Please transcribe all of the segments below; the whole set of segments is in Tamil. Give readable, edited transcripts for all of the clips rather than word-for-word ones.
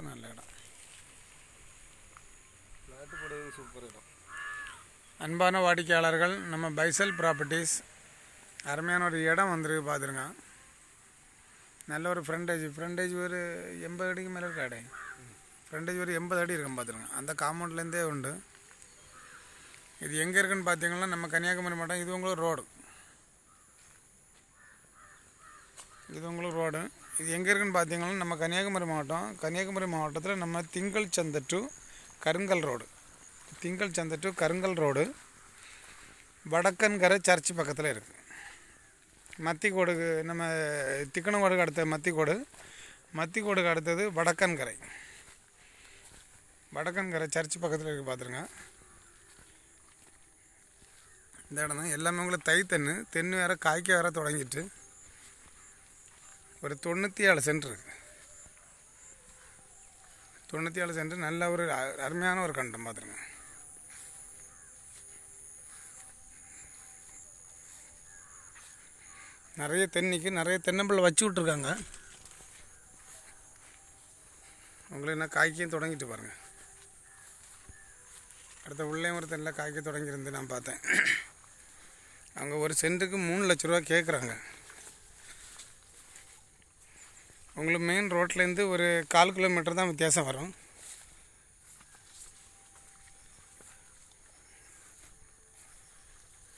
இடம் நல்ல இடம். ஃப்ளாட்டு போடுறது சூப்பர் இடம். அன்பான வாடிக்கையாளர்கள், நம்ம பைசல் ப்ராப்பர்ட்டிஸ் அருமையான ஒரு இடம் வந்துருக்கு பார்த்துருங்க. நல்ல ஒரு ஃப்ரண்டேஜ் ஒரு 80 அடிக்கு மேலே இருக்க கடை. ஃப்ரண்டேஜ் ஒரு 80 அடி இருக்கும் பார்த்துருங்க. அந்த காம்பவுண்ட்லேருந்தே உண்டு. இது எங்கே இருக்குன்னு பார்த்தீங்கன்னா நம்ம கன்னியாகுமரி மாவட்டம். இது உங்களுக்கு ரோடு. இது எங்கே இருக்குன்னு பார்த்தீங்கன்னா நம்ம கன்னியாகுமரி மாவட்டம். கன்னியாகுமரி மாவட்டத்தில் நம்ம திங்கள் சந்தை டு கருங்கல் ரோடு வடக்கன்கரை சர்ச்சு பக்கத்தில் இருக்குது. மத்திக்கோடுக்கு நம்ம திக்கணங்கோடுக்கு அடுத்த மத்திக்கோடுக்கு அடுத்தது வடக்கன்கரை சர்ச்சு பக்கத்தில் இருக்குது பார்த்துருங்க. இந்த இடம் தான் எல்லாமே உங்களுக்கு தென்னு வேறு காய்க்க வேறு தொடங்கிட்டு ஒரு 97 சென்ட் இருக்குது. 97 சென்ட் நல்ல ஒரு அருமையான ஒரு கண்டம் பார்த்துருங்க. நிறைய தென்னம்பிள்ளை வச்சு விட்ருக்காங்க. உங்களுக்கு என்ன காய்க்கையும் தொடங்கிட்டு பாருங்கள். அடுத்த உள்ளே ஒரு தென்னில் காய்க்க தொடங்கியிருந்து நான் பார்த்தேன். அவங்க ஒரு சென்ட்டுக்கு 3 லட்ச ரூபா கேட்குறாங்க. உங்களுக்கு மெயின் ரோட்லேருந்து ஒரு 1/4 கிலோமீட்டர் தான் வித்தியாசம் வரும்.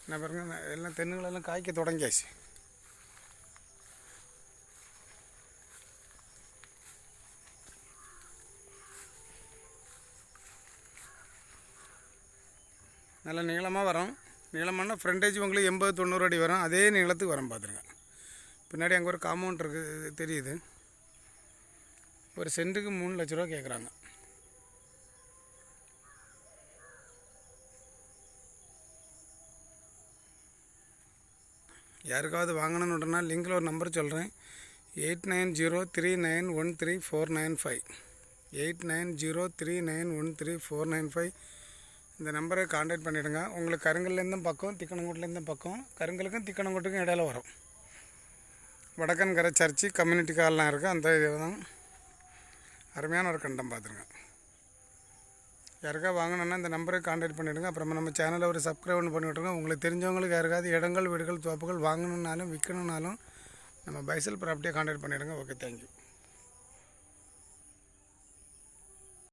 என்ன பாருங்க, எல்லாம் தென்னுகளெல்லாம் காய்க்க தொடங்கியாச்சு. நல்ல நீளமாக வரும். நீளமான ஃப்ரண்டேஜ் உங்களுக்கு 80-90 அடி வரும். அதே நீளத்துக்கு வரும் பார்த்துருங்க. பின்னாடி அங்கே ஒரு காம்பவுண்ட் இருக்குது தெரியுது. ஒரு சென்ட்டுக்கு 3 லட்ச ரூபா கேட்குறாங்க. யாருக்காவது வாங்கணுன்னுனா லிங்கில் ஒரு நம்பர் சொல்கிறேன். 8903913495 8903913495. இந்த நம்பரை கான்டாக்ட் பண்ணிவிடுங்க. உங்களுக்கு கருங்கல்லேருந்தும் பக்கம், திக்கணங்கோட்டிலேருந்தும் பக்கம். கருங்கலுக்கும் திக்கணங்கோட்டுக்கும் இடையில வரும். வடக்கன்கரை சர்ச்சு கம்யூனிட்டி கால்லாம் இருக்குது. அந்த இது தான் அருமையான ஒரு கண்டம் பார்த்துருங்க. யாருக்கா வாங்கணுன்னா இந்த நம்பரை கான்டாக்ட் பண்ணிவிடுங்க. அப்புறமா நம்ம சேனலை ஒரு சப்ஸ்கிரைப் பண்ணி விட்ருங்க. உங்களுக்கு தெரிஞ்சவங்களுக்கு யாருக்காவது இடங்கள், வீடுகள், தோப்புகள் வாங்கணுன்னாலும் விற்கணுன்னாலும் நம்ம பைசல் ப்ராப்பர்ட்டியை கான்டாக்ட் பண்ணிவிடுங்க. Okay, thank you.